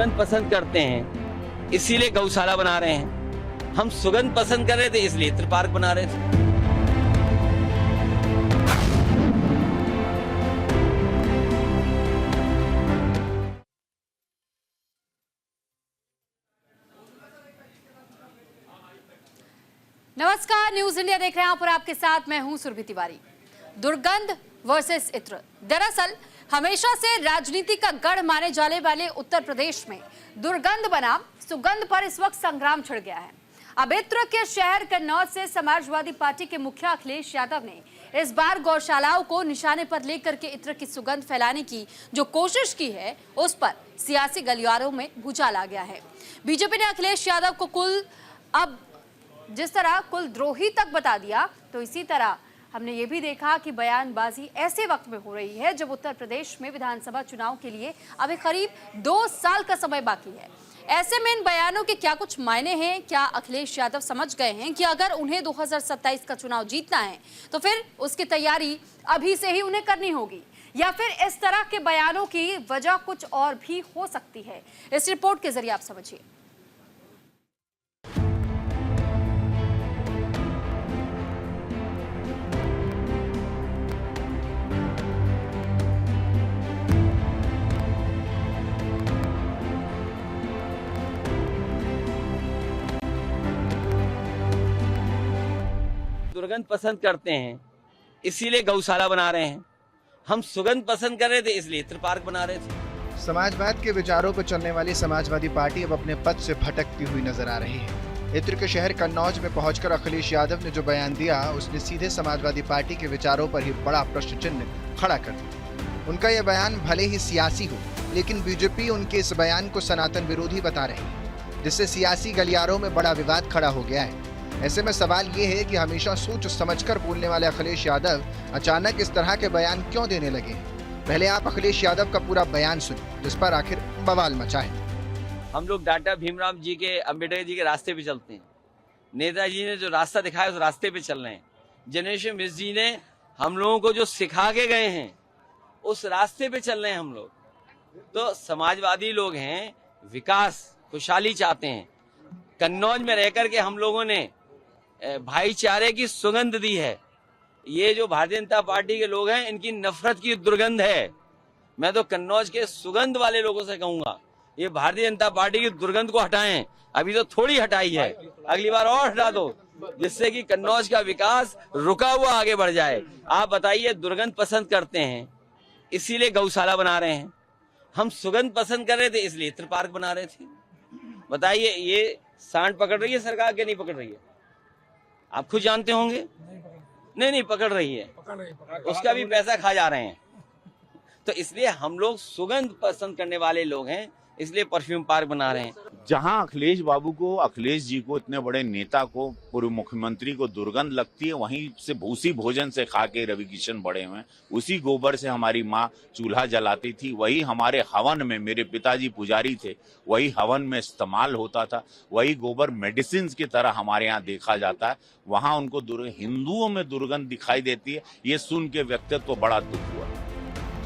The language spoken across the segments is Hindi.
दुर्गंध पसंद करते हैं, इसीलिए गौशाला बना रहे हैं। हम सुगंध पसंद कर रहे थे, इसलिए इत्र पार्क बना रहे थे। नमस्कार, न्यूज इंडिया देख रहे हैं आप और आपके साथ मैं हूं सुरभि तिवारी। दुर्गंध वर्सेस इत्र। दरअसल हमेशा से राजनीति का गढ़ माने जाने वाले उत्तर प्रदेश में दुर्गंध बनाम सुगंध पर इस वक्त संग्राम छिड़ गया है। अब इत्र के शहर कन्नौज से समाजवादी पार्टी के मुखिया अखिलेश यादव ने इस बार गौशालाओं को निशाने पर लेकर के इत्र की सुगंध फैलाने की जो कोशिश की है, उस पर सियासी गलियारों में भूचाल आ गया है। बीजेपी ने अखिलेश यादव को जिस तरह कुलद्रोही तक बता दिया, तो इसी तरह हमने ये भी देखा कि बयानबाजी ऐसे वक्त में हो रही है जब उत्तर प्रदेश में विधानसभा चुनाव के लिए अभी करीब 2 साल का समय बाकी है। ऐसे में इन बयानों के क्या कुछ मायने हैं? क्या अखिलेश यादव समझ गए हैं कि अगर उन्हें 2027 का चुनाव जीतना है तो फिर उसकी तैयारी अभी से ही उन्हें करनी होगी, या फिर इस तरह के बयानों की वजह कुछ और भी हो सकती है? इस रिपोर्ट के जरिए आप समझिए। दुर्गंध पसंद करते हैं, इसीलिए गौशाला बना रहे हैं। हम सुगंध पसंद कर रहे थे, इसलिए इत्र पार्क बना रहे थे। समाजवाद के विचारों पर चलने वाली समाजवादी पार्टी अब अपने पद से भटकती हुई नजर आ रही है। इत्र के शहर कन्नौज में पहुंचकर अखिलेश यादव ने जो बयान दिया, उसने सीधे समाजवादी पार्टी के विचारों पर ही बड़ा प्रश्न चिन्ह खड़ा कर दिया। उनका यह बयान भले ही सियासी हो, लेकिन बीजेपी उनके इस बयान को सनातन विरोधी बता रही है, जिससे सियासी गलियारों में बड़ा विवाद खड़ा हो गया है। ऐसे में सवाल ये है कि हमेशा सोच समझकर बोलने वाले अखिलेश यादव अचानक इस तरह के बयान क्यों देने लगे हैं? पहले आप अखिलेश यादव का पूरा बयान सुनिए, जिस पर आखिर बवाल मचा है। हम लोग डॉक्टर भीमराव जी के, अम्बेडकर जी के रास्ते पे चलते हैं। नेताजी ने जो रास्ता दिखाया, उस रास्ते पे चल रहे हैं। जनरेशन मिस जी ने हम लोगों को जो सिखा के गए हैं, उस रास्ते पे चल रहे हैं हम लोग। तो समाजवादी लोग हैं, विकास खुशहाली चाहते हैं। कन्नौज में रहकर के हम लोगों ने भाईचारे की सुगंध दी है। ये जो भारतीय जनता पार्टी के लोग हैं, इनकी नफरत की दुर्गंध है। मैं तो कन्नौज के सुगंध वाले लोगों से कहूंगा, ये भारतीय जनता पार्टी की दुर्गंध को हटाएं। अभी तो थोड़ी हटाई है, अगली बार और हटा दो, जिससे कि कन्नौज का विकास रुका हुआ आगे बढ़ जाए। आप बताइए, दुर्गंध पसंद करते हैं, इसीलिए गौशाला बना रहे हैं। हम सुगंध पसंद कर रहे थे, इसलिए इत्र पार्क बना रहे थे। बताइए, ये सांड पकड़ रही है सरकार के नहीं पकड़ रही है? आप खुद जानते होंगे। नहीं पकड़ रही है, उसका भी पैसा खा जा रहे हैं। तो इसलिए हम लोग सुगंध पसंद करने वाले लोग हैं, इसलिए परफ्यूम पार्क बना रहे हैं। जहां अखिलेश बाबू को, अखिलेश जी को, इतने बड़े नेता को, पूर्व मुख्यमंत्री को दुर्गंध लगती है, वहीं से भूसी भोजन से खा के रवि किशन बड़े हुए। उसी गोबर से हमारी माँ चूल्हा जलाती थी, वही हमारे हवन में, मेरे पिताजी पुजारी थे, वही हवन में इस्तेमाल होता था, वही गोबर मेडिसिन की तरह हमारे यहाँ देखा जाता है। वहां उनको हिंदुओं में दुर्गंध दिखाई देती है। ये सुन के व्यक्तित्व को बड़ा दुख हुआ।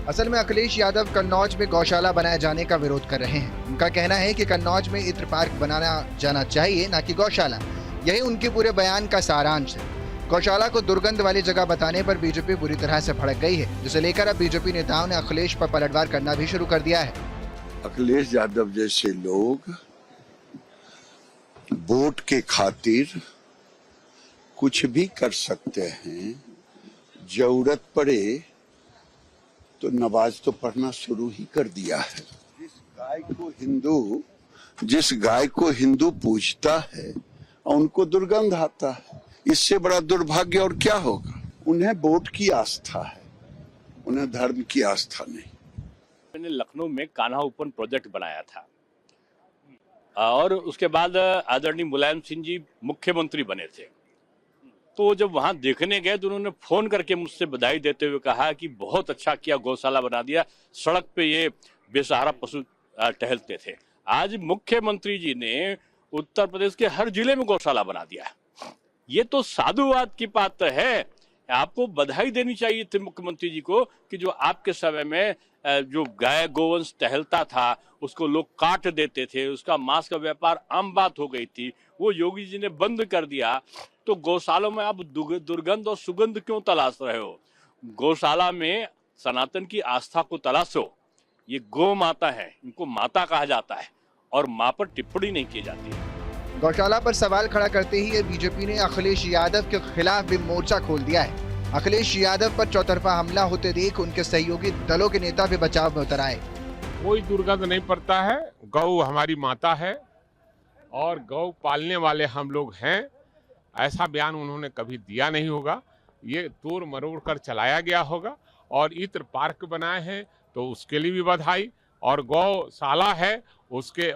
असल में अखिलेश यादव कन्नौज में गौशाला बनाए जाने का विरोध कर रहे हैं। उनका कहना है कि कन्नौज में इत्र पार्क बनाना जाना चाहिए, ना कि गौशाला। यही उनके पूरे बयान का सारांश है। गौशाला को दुर्गंध वाली जगह बताने पर बीजेपी बुरी तरह से भड़क गई है, जिसे लेकर अब बीजेपी नेताओं ने अखिलेश पर पलटवार करना भी शुरू कर दिया है। अखिलेश यादव जैसे लोग वोट के खातिर कुछ भी कर सकते हैं। जरूरत पड़े तो नमाज तो पढ़ना शुरू ही कर दिया है। जिस गाय को हिंदू पूजता है, उनको दुर्गंध आता है। इससे बड़ा दुर्भाग्य और क्या होगा? उन्हें वोट की आस्था है, उन्हें धर्म की आस्था नहीं। मैंने लखनऊ में कान्हा ओपन प्रोजेक्ट बनाया था, और उसके बाद आदरणीय मुलायम सिंह जी मुख्यमंत्री बने थे। तो जब वहां देखने गए तो उन्होंने फोन करके मुझसे बधाई देते हुए कहा कि बहुत अच्छा किया, गौशाला बना दिया। सड़क पे ये बेसहारा पशु टहलते थे। आज मुख्यमंत्री जी ने उत्तर प्रदेश के हर जिले में गौशाला बना दिया। ये तो साधुवाद की बात है। आपको बधाई देनी चाहिए थी मुख्यमंत्री जी को कि जो आपके समय में जो गाय गोवंश टहलता था उसको लोग काट देते थे, उसका मांस का व्यापार आम बात हो गई थी, वो योगी जी ने बंद कर दिया। तो गौशालों में आप दुर्गंध और सुगंध क्यों तलाश रहे हो? गौशाला में सनातन की आस्था को तलाशो। ये गौ माता है, इनको माता कहा जाता है और माँ पर टिप्पणी नहीं की जाती है। गौशाला पर सवाल खड़ा करते ही बीजेपी ने अखिलेश यादव के खिलाफ भी मोर्चा खोल दिया है। अखिलेश यादव पर चौतरफा हमला होते देख उनके सहयोगी दलों के नेता भी बचाव में उतर आए। कोई दुर्गंध नहीं पड़ता है, गौ हमारी माता है और गौ पालने वाले हम लोग हैं। ऐसा बयान उन्होंने कभी दिया नहीं होगा, ये तोड़ मरोड़ कर चलाया गया होगा। और इत्र पार्क बनाए हैं तो उसके लिए भी बधाई। और गौशाला है, उसके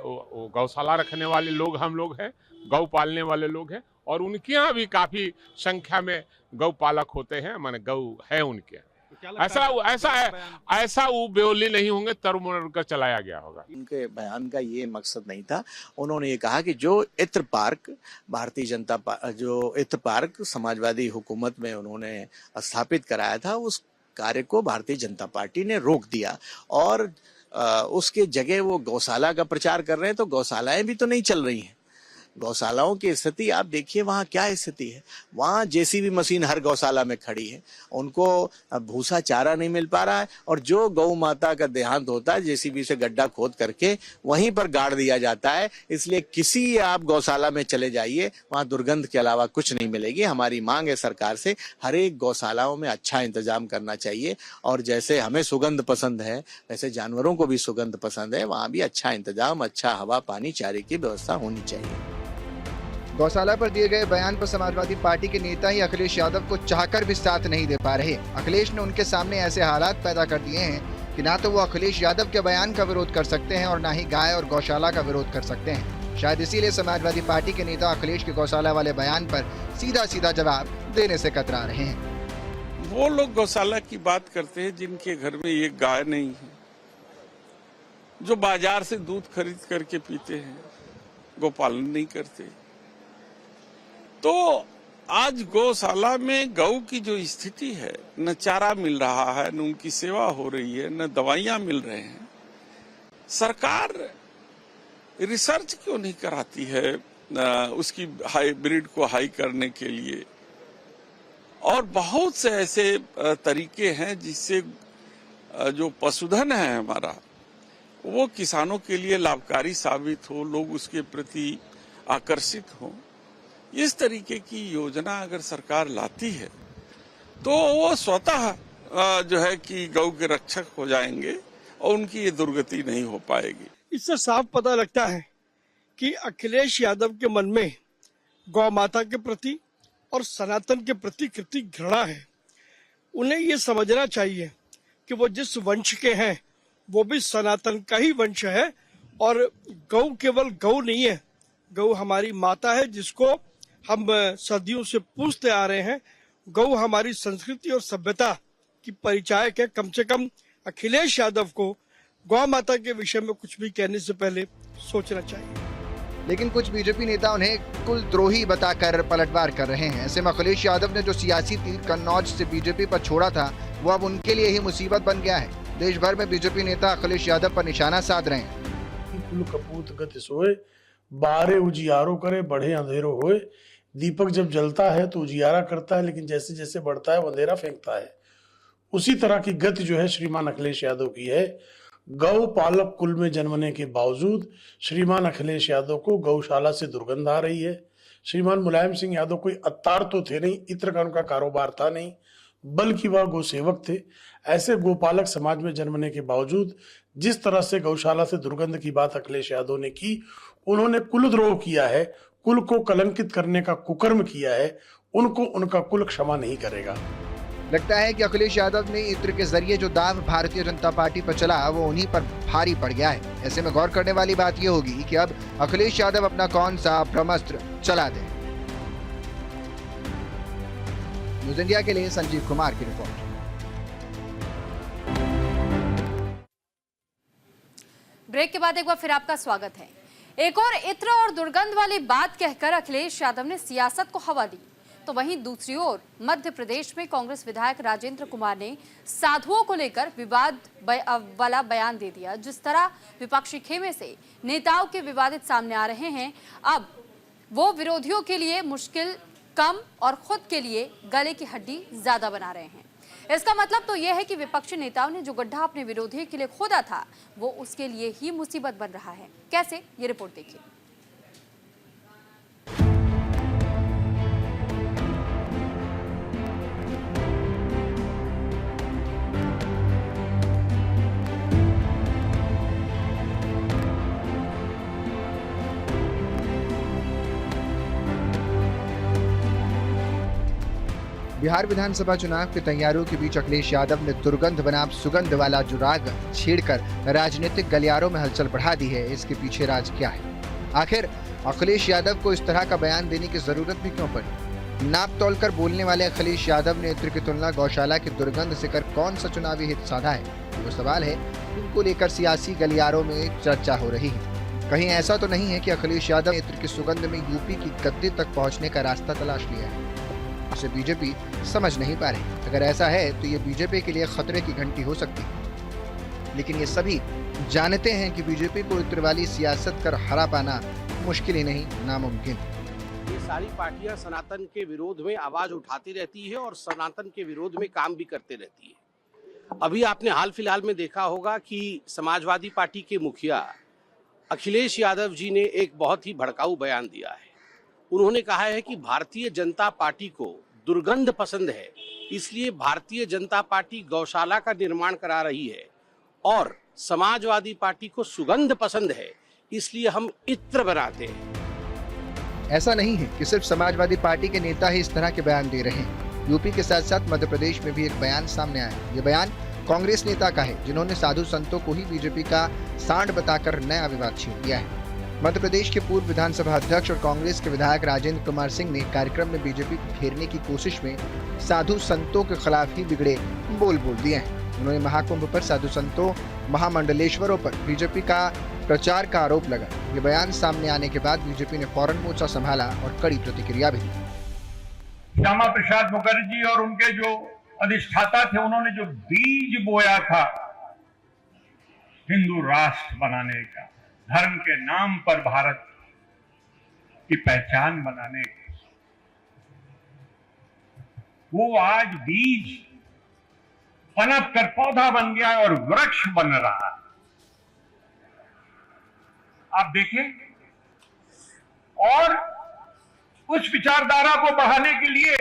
गौशाला रखने वाले लोग हम लोग हैं, गौ पालने वाले लोग हैं और उनके यहाँ भी काफी संख्या में गौ पालक होते हैं, माने गौ है उनके। ऐसा वो बेओली नहीं होंगे, तरमुड़ कर चलाया गया होगा। उनके बयान का ये मकसद नहीं था। उन्होंने ये कहा कि जो इत्र पार्क जो इत्र पार्क समाजवादी हुकूमत में उन्होंने स्थापित कराया था, उस कार्य को भारतीय जनता पार्टी ने रोक दिया और उसके जगह वो गौशाला का प्रचार कर रहे हैं। तो गौशालाएं भी तो नहीं चल रही हैं। गौशालाओं की स्थिति आप देखिए, वहाँ क्या स्थिति है। वहाँ जेसीबी मशीन हर गौशाला में खड़ी है, उनको भूसा चारा नहीं मिल पा रहा है और जो गौ माता का देहांत होता है जेसीबी से गड्ढा खोद करके वहीं पर गाड़ दिया जाता है। इसलिए किसी आप गौशाला में चले जाइए, वहाँ दुर्गंध के अलावा कुछ नहीं मिलेगी। हमारी मांग है सरकार से, हर एक गौशालाओं में अच्छा इंतजाम करना चाहिए और जैसे हमें सुगंध पसंद है वैसे जानवरों को भी सुगंध पसंद है, वहाँ भी अच्छा इंतजाम, अच्छा हवा पानी चारे की व्यवस्था होनी चाहिए। गौशाला पर दिए गए बयान पर समाजवादी पार्टी के नेता ही अखिलेश यादव को चाहकर भी साथ नहीं दे पा रहे। अखिलेश ने उनके सामने ऐसे हालात पैदा कर दिए हैं कि ना तो वो अखिलेश यादव के बयान का विरोध कर सकते हैं और ना ही गाय और गौशाला का विरोध कर सकते हैं। शायद इसीलिए समाजवादी पार्टी के नेता अखिलेश के गौशाला वाले बयान पर सीधा सीधा जवाब देने से कतरा रहे हैं। वो लोग गौशाला की बात करते हैं जिनके घर में एक गाय नहीं है, जो बाजार से दूध खरीद करके पीते हैं, गोपालन नहीं करते। तो आज गौशाला में गौ की जो स्थिति है, न चारा मिल रहा है, न उनकी सेवा हो रही है, न दवाइयां मिल रहे हैं। सरकार रिसर्च क्यों नहीं कराती है उसकी हाइब्रिड को हाई करने के लिए? और बहुत से ऐसे तरीके हैं जिससे जो पशुधन है हमारा वो किसानों के लिए लाभकारी साबित हो, लोग उसके प्रति आकर्षित हों। इस तरीके की योजना अगर सरकार लाती है तो वो स्वतः जो है कि गौ के रक्षक हो जाएंगे और उनकी ये दुर्गति नहीं हो पाएगी। इससे साफ पता लगता है कि अखिलेश यादव के मन में गौ माता के प्रति और सनातन के प्रति कितनी घृणा है। उन्हें ये समझना चाहिए कि वो जिस वंश के हैं वो भी सनातन का ही वंश है और गौ केवल गौ नहीं है, गौ हमारी माता है जिसको हम सदियों से पूछते आ रहे हैं। गौ हमारी संस्कृति और सभ्यता की परिचायक है। कम से कम अखिलेश यादव को गौ माता के विषय में कुछ भी कहने से पहले सोचना चाहिए। लेकिन कुछ बीजेपी नेता उन्हें कुलद्रोही बताकर पलटवार कर रहे हैं। ऐसे में अखिलेश यादव ने जो सियासी तीर कन्नौज से बीजेपी पर छोड़ा था वो अब उनके लिए ही मुसीबत बन गया है। देश भर में बीजेपी नेता अखिलेश यादव पर निशाना साध रहे हैं। कुल कपूत गति सोए, बारे उजियारो करे, बढ़े अंधेरो होए। दीपक जब जलता है तो उजियारा करता है, लेकिन जैसे जैसे बढ़ता है वो अंधेरा फेंकता है। उसी तरह की गति जो है श्रीमान अखिलेश यादव की है। गौ पालक कुल में जन्मने के बावजूद श्रीमान अखिलेश यादव को गौशाला से दुर्गंध आ रही है। श्रीमान मुलायम सिंह यादव कोई अत्तार तो थे नहीं, इत्र का उनका कारोबार था नहीं, बल्कि वह गौसेवक थे। ऐसे गोपालक समाज में जन्मने के बावजूद जिस तरह से गौशाला से दुर्गंध की बात अखिलेश यादव ने की, उन्होंने कुलद्रोह किया है, कुल को कलंकित करने का कुकर्म किया है। उनको उनका कुल क्षमा नहीं करेगा। लगता है कि अखिलेश यादव ने इत्र के जरिए जो दाव भारतीय जनता पार्टी पर चला वो उन्हीं पर भारी पड़ गया है। ऐसे में गौर करने वाली बात ये होगी कि अब अखिलेश यादव अपना कौन सा ब्रह्मास्त्र चला दे। न्यूज़ इंडिया के लिए संजीव कुमार की रिपोर्ट। ब्रेक के बाद एक बार फिर आपका स्वागत है। एक और इत्र और दुर्गंध वाली बात कहकर अखिलेश यादव ने सियासत को हवा दी तो वहीं दूसरी ओर मध्य प्रदेश में कांग्रेस विधायक राजेंद्र कुमार ने साधुओं को लेकर विवाद वाला बयान दे दिया। जिस तरह विपक्षी खेमे से नेताओं के विवादित सामने आ रहे हैं, अब वो विरोधियों के लिए मुश्किल कम और खुद के लिए गले की हड्डी ज्यादा बना रहे हैं। इसका मतलब तो यह है कि विपक्षी नेताओं ने जो गड्ढा अपने विरोधी के लिए खोदा था, वो उसके लिए ही मुसीबत बन रहा है। कैसे, ये रिपोर्ट देखिए। बिहार विधानसभा चुनाव की तैयारियों के बीच अखिलेश यादव ने दुर्गंध बनाम सुगंध वाला जो राग छेड़कर राजनीतिक गलियारों में हलचल बढ़ा दी है। इसके पीछे राज क्या है? आखिर अखिलेश यादव को इस तरह का बयान देने की जरूरत भी क्यों पड़ी? नाप तोलकर बोलने वाले अखिलेश यादव ने इत्र की तुलना गौशाला की दुर्गंध से कर कौन सा चुनावी हित साधा है? वो सवाल है जिनको लेकर सियासी गलियारों में चर्चा हो रही है। कहीं ऐसा तो नहीं है कि अखिलेश यादव ने इत्र की सुगंध में यूपी की गद्दी तक पहुंचने का रास्ता तलाश लिया है? इसे बीजेपी समझ नहीं पा रही। अगर ऐसा है तो ये बीजेपी के लिए खतरे की घंटी हो सकती है। लेकिन ये सभी जानते हैं कि बीजेपी को इत्र वाली सियासत कर हरा पाना मुश्किल ही नहीं, नामुमकिन। ये सारी पार्टियां सनातन के विरोध में आवाज उठाती रहती है और सनातन के विरोध में काम भी करते रहती है। अभी आपने हाल फिलहाल में देखा होगा कि समाजवादी पार्टी के मुखिया अखिलेश यादव जी ने एक बहुत ही भड़काऊ बयान दिया है। उन्होंने कहा है कि भारतीय जनता पार्टी को दुर्गंध पसंद है, इसलिए भारतीय जनता पार्टी गौशाला का निर्माण करा रही है, और समाजवादी पार्टी को सुगंध पसंद है, इसलिए हम इत्र बनाते हैं। ऐसा नहीं है कि सिर्फ समाजवादी पार्टी के नेता ही इस तरह के बयान दे रहे हैं। यूपी के साथ साथ मध्य प्रदेश में भी एक बयान सामने आया है। ये बयान कांग्रेस नेता का है, जिन्होंने साधु संतों को ही बीजेपी का सांड बताकर नया विवाद छेड़ दिया है। मध्य प्रदेश के पूर्व विधानसभा अध्यक्ष और कांग्रेस के विधायक राजेंद्र कुमार सिंह ने कार्यक्रम में बीजेपी को घेरने की कोशिश में साधु संतों के खिलाफ ही बिगड़े बोल दिए हैं। उन्होंने महाकुंभ पर साधु संतों, महामंडलेश्वरों पर बीजेपी का प्रचार का आरोप लगा। ये बयान सामने आने के बाद बीजेपी ने फौरन मोर्चा संभाला और कड़ी प्रतिक्रिया भी दी। श्यामा प्रसाद मुखर्जी और उनके जो अधिष्ठाता थे, उन्होंने जो बीज बोया था हिंदू राष्ट्र बनाने का, धर्म के नाम पर भारत की पहचान बनाने की, वो आज बीज पनप कर पौधा बन गया और वृक्ष बन रहा है। आप देखें, और उस विचारधारा को बढ़ाने के लिए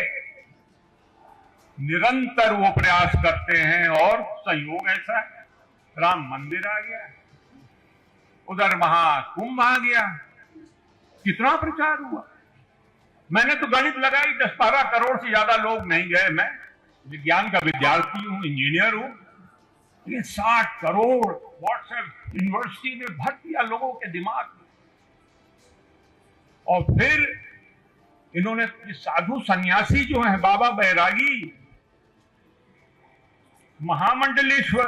निरंतर वो प्रयास करते हैं। और संयोग ऐसा है, राम मंदिर आ गया, उधर महाकुंभ आ गया, कितना प्रचार हुआ। मैंने तो गणित लगाई, 10-12 करोड़ से ज्यादा लोग नहीं गए। मैं विज्ञान का विद्यार्थी हूं, इंजीनियर हूं, ये 60 करोड़ व्हाट्सएप यूनिवर्सिटी ने भर दिया लोगों के दिमाग में। और फिर इन्होंने साधु सन्यासी जो है, बाबा बैरागी, महामंडलेश्वर,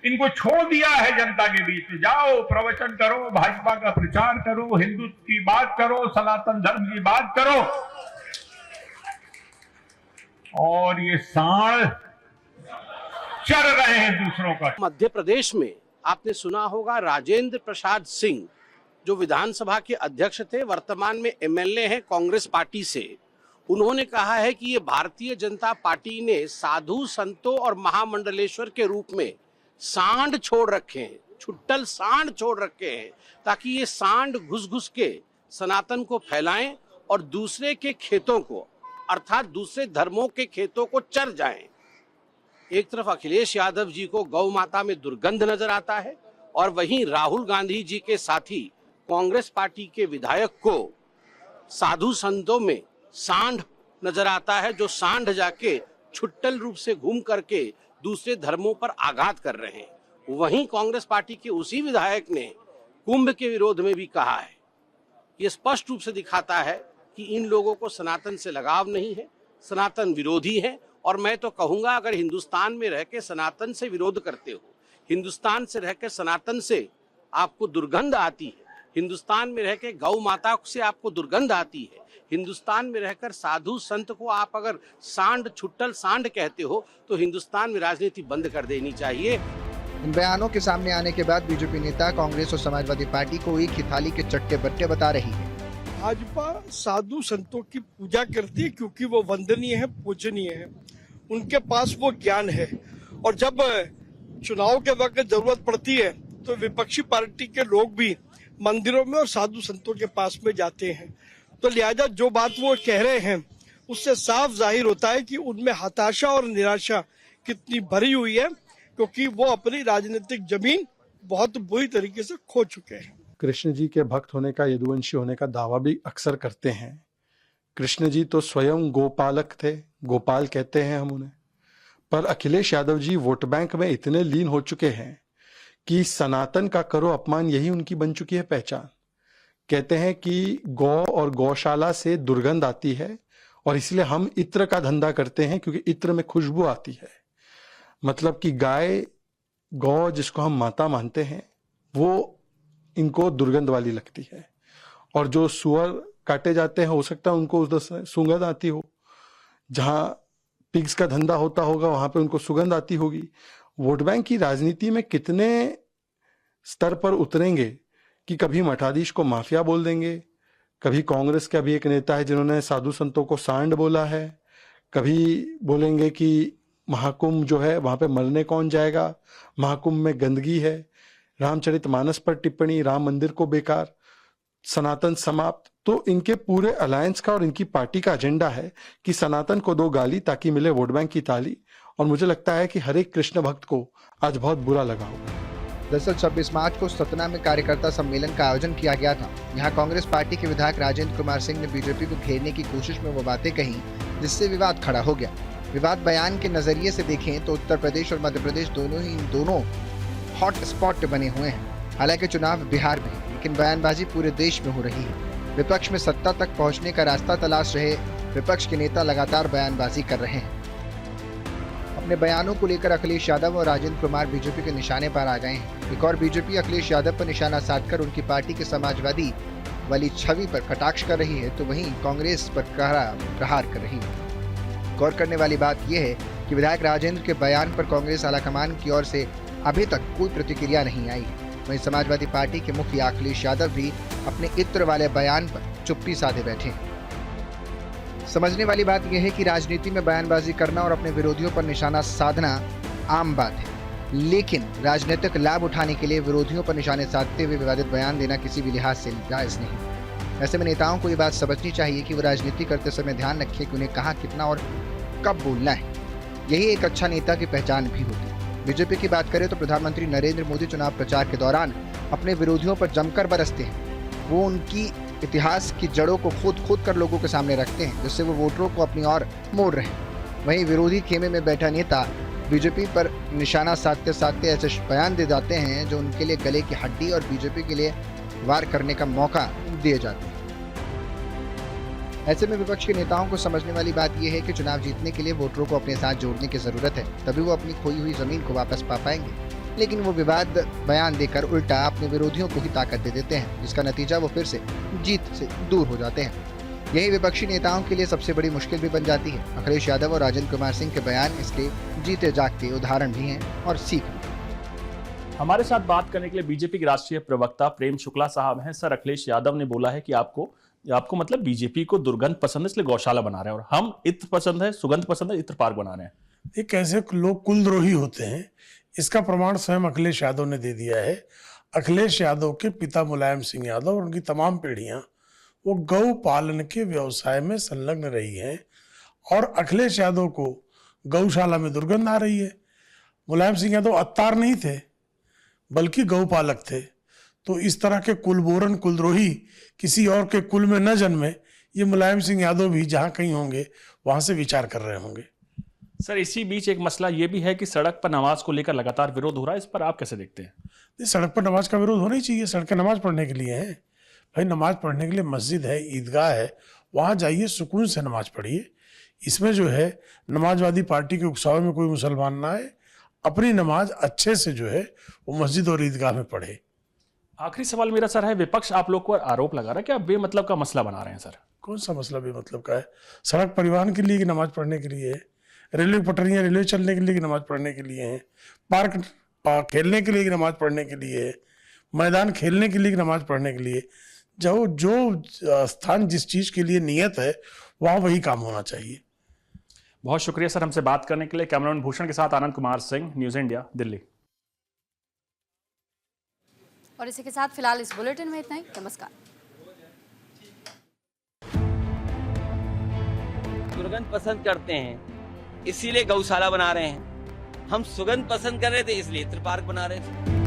इनको छोड़ दिया है जनता के बीच में। जाओ प्रवचन करो, भाजपा का प्रचार करो, हिंदुत्व की बात करो, सनातन धर्म की बात करो। और ये सांड चर रहे हैं दूसरों का। मध्य प्रदेश में आपने सुना होगा, राजेंद्र प्रसाद सिंह जो विधानसभा के अध्यक्ष थे, वर्तमान में एमएलए हैं कांग्रेस पार्टी से, उन्होंने कहा है कि ये भारतीय जनता पार्टी ने साधु संतों और महामंडलेश्वर के रूप में सांड छोड़ रखे हैं, छुट्टल सांड छोड़ रखे हैं, ताकि ये सांड घुस घुस के सनातन को फैलाएं और दूसरे के खेतों को, अर्थात दूसरे धर्मों के खेतों को चर जाएं। एक तरफ अखिलेश यादव जी को गौ माता में दुर्गंध नजर आता है, और वहीं राहुल गांधी जी के साथी कांग्रेस पार्टी के विधायक को साधु संतों में सांड नजर आता है, जो सांड जाके छुट्टल रूप से घूम करके दूसरे धर्मों पर आघात कर रहे हैं। वहीं कांग्रेस पार्टी के उसी विधायक ने कुंभ के विरोध में भी कहा है। ये स्पष्ट रूप से दिखाता है कि इन लोगों को सनातन से लगाव नहीं है, सनातन विरोधी है। और मैं तो कहूंगा, अगर हिंदुस्तान में रह के सनातन से विरोध करते हो, हिंदुस्तान से रह के सनातन से आपको दुर्गंध आती है, हिंदुस्तान में रह के गौ माता से आपको दुर्गंध आती है, हिंदुस्तान में रहकर साधु संत को आप अगर सांड छुट्टल सांड कहते हो तो हिंदुस्तान में राजनीति बंद कर देनी चाहिए। इन बयानों के सामने आने के बाद बीजेपी नेता कांग्रेस और समाजवादी पार्टी को एक ही थाली के चट्टे बट्टे बता रही है। भाजपा साधु संतों की पूजा करती है क्योंकि वो वंदनीय है, पूजनीय है, उनके पास वो ज्ञान है, और जब चुनाव के वक्त जरूरत पड़ती है तो विपक्षी पार्टी के लोग भी मंदिरों में और साधु संतों के पास में जाते हैं। तो लिहाजा जो बात वो कह रहे हैं उससे साफ जाहिर होता है कि उनमें हताशा और निराशा कितनी भरी हुई है, क्योंकि वो अपनी राजनीतिक जमीन बहुत बुरी तरीके से खो चुके हैं। कृष्ण जी के भक्त होने का, यदुवंशी होने का दावा भी अक्सर करते हैं। कृष्ण जी तो स्वयं गोपालक थे, गोपाल कहते हैं हम उन्हें। पर अखिलेश यादव जी वोट बैंक में इतने लीन हो चुके हैं कि सनातन का करो अपमान यही उनकी बन चुकी है पहचान। कहते हैं कि गौ और गौशाला से दुर्गंध आती है और इसलिए हम इत्र का धंधा करते हैं क्योंकि इत्र में खुशबू आती है। मतलब कि गाय, गौ जिसको हम माता मानते हैं, वो इनको दुर्गंध वाली लगती है, और जो सुअर काटे जाते हैं हो सकता है उनको उधर सुगंध आती हो। जहां पिग्स का धंधा होता होगा वहां पे उनको सुगंध आती होगी। वोट बैंक की राजनीति में कितने स्तर पर उतरेंगे कि कभी मठाधीश को माफिया बोल देंगे, कभी कांग्रेस का भी एक नेता है जिन्होंने साधु संतों को सांड बोला है, कभी बोलेंगे कि महाकुंभ जो है वहां पे मरने कौन जाएगा, महाकुंभ में गंदगी है, रामचरितमानस पर टिप्पणी, राम मंदिर को बेकार, सनातन समाप्त। तो इनके पूरे अलायंस का और इनकी पार्टी का एजेंडा है कि सनातन को दो गाली ताकि मिले वोट बैंक की ताली। और मुझे लगता है कि हर एक कृष्ण भक्त को आज बहुत बुरा लगा होगा। दरअसल 26 मार्च को सतना में कार्यकर्ता सम्मेलन का आयोजन किया गया था। यहाँ कांग्रेस पार्टी के विधायक राजेंद्र कुमार सिंह ने बीजेपी को घेरने की कोशिश में वो बातें कही जिससे विवाद खड़ा हो गया। विवाद बयान के नजरिए से देखें तो उत्तर प्रदेश और मध्य प्रदेश दोनों हॉट स्पॉट बने हुए हैं। हालांकि चुनाव बिहार में, लेकिन बयानबाजी पूरे देश में हो रही है। विपक्ष में सत्ता तक पहुंचने का रास्ता तलाश रहे विपक्ष के नेता लगातार बयानबाजी कर रहे हैं। अपने बयानों को लेकर अखिलेश यादव और राजेंद्र कुमार बीजेपी के निशाने पर आ गए हैं। एक और बीजेपी अखिलेश यादव पर निशाना साधकर उनकी पार्टी के समाजवादी वाली छवि पर कटाक्ष कर रही है, तो वहीं कांग्रेस पर कड़ा प्रहार कर रही है। गौर करने वाली बात यह है कि विधायक राजेंद्र के बयान पर कांग्रेस आलाकमान की ओर से अभी तक कोई प्रतिक्रिया नहीं आई है। वहीं समाजवादी पार्टी के मुखिया अखिलेश यादव भी अपने इत्र वाले बयान पर चुप्पी साधे बैठे हैं। समझने वाली बात यह है कि राजनीति में बयानबाजी करना और अपने विरोधियों पर निशाना साधना आम बात है, लेकिन राजनीतिक लाभ उठाने के लिए विरोधियों पर निशाने साधते हुए विवादित बयान देना किसी भी लिहाज से जायज नहीं। ऐसे में नेताओं को ये बात समझनी चाहिए कि वो राजनीति करते समय ध्यान रखें कि उन्हें कहाँ, कितना और कब बोलना है। यही एक अच्छा नेता की पहचान भी होती है। बीजेपी की बात करें तो प्रधानमंत्री नरेंद्र मोदी चुनाव प्रचार के दौरान अपने विरोधियों पर जमकर बरसते हैं। वो उनकी इतिहास की जड़ों को खोद कर लोगों के सामने रखते हैं, जिससे वो वोटरों को अपनी ओर मोड़ रहे हैं। वहीं विरोधी खेमे में बैठा नेता बीजेपी पर निशाना साधते साधते ऐसे बयान दे जाते हैं जो उनके लिए गले की हड्डी और बीजेपी के लिए वार करने का मौका दिए जाते हैं। ऐसे में विपक्ष के नेताओं को समझने वाली बात यह है कि चुनाव जीतने के लिए वोटरों को अपने साथ जोड़ने की जरूरत है, तभी वो अपनी खोई हुई जमीन को वापस पा पाएंगे। लेकिन वो विवाद बयान देकर उल्टा अपने विरोधियों को ही ताकत दे देते हैं, जिसका नतीजा वो फिर से जीत से दूर हो जाते हैं। यही विपक्षी नेताओं के लिए सबसे बड़ी मुश्किल भी बन जाती है। अखिलेश यादव और राजेंद्र कुमार सिंह के बयान इसके जीते जागते उदाहरण भी हैं और सीख भी। हमारे साथ बात करने के लिए बीजेपी के राष्ट्रीय प्रवक्ता प्रेम शुक्ला साहब हैं। सर, अखिलेश यादव ने बोला है कि आपको मतलब बीजेपी को दुर्गंध पसंद है इसलिए गौशाला बना रहे हैं, और हम इत्र पसंद है, सुगंध पसंद है, इत्र पार्क बना रहे हैं। ये कैसे लोग कुलद्रोही होते हैं, इसका प्रमाण स्वयं अखिलेश यादव ने दे दिया है। अखिलेश यादव के पिता मुलायम सिंह यादव और उनकी तमाम पीढ़ियां वो गौ पालन के व्यवसाय में संलग्न रही हैं, और अखिलेश यादव को गौशाला में दुर्गंध आ रही है। मुलायम सिंह यादव अत्तार नहीं थे बल्कि गौपालक थे। तो इस तरह के कुलबोरन, कुलद्रोही किसी और के कुल में न जन्मे, ये मुलायम सिंह यादव भी जहां कहीं होंगे वहां से विचार कर रहे होंगे। सर, इसी बीच एक मसला ये भी है कि सड़क पर नमाज को लेकर लगातार विरोध हो रहा है, इस पर आप कैसे देखते हैं? सड़क पर नमाज का विरोध होना ही चाहिए। सड़कें नमाज पढ़ने के लिए हैं भाई, नमाज पढ़ने के लिए मस्जिद है, ईदगाह है, वहाँ जाइए, सुकून से नमाज पढ़िए। इसमें जो है नमाजवादी पार्टी के उकसावे में कोई मुसलमान ना आए, अपनी नमाज अच्छे से जो है वो मस्जिद और ईदगाह में पढ़े। आखिरी सवाल मेरा सर है, विपक्ष आप लोग को आरोप लगा रहा है कि आप बेमतलब का मसला बना रहे हैं सर। कौन सा मसला बेमतलब का है? सड़क परिवहन के लिए कि नमाज पढ़ने के लिए है? रेलवे पटरियां रेलवे चलने के लिए कि नमाज पढ़ने के लिए है? पार्क खेलने के लिए कि नमाज पढ़ने के लिए है? मैदान खेलने के लिए कि नमाज पढ़ने के लिए? जो स्थान जिस चीज के लिए नियत है वहां वही काम होना चाहिए। बहुत शुक्रिया सर हमसे बात करने के लिए। कैमरामैन भूषण के साथ आनंद कुमार सिंह, न्यूज इंडिया, दिल्ली। और इसी के साथ फिलहाल इस बुलेटिन में इतना ही। नमस्कार। दुर्गंध पसंद करते हैं इसीलिए गौशाला बना रहे हैं, हम सुगंध पसंद कर रहे थे इसलिए इत्र पार्क बना रहे थे।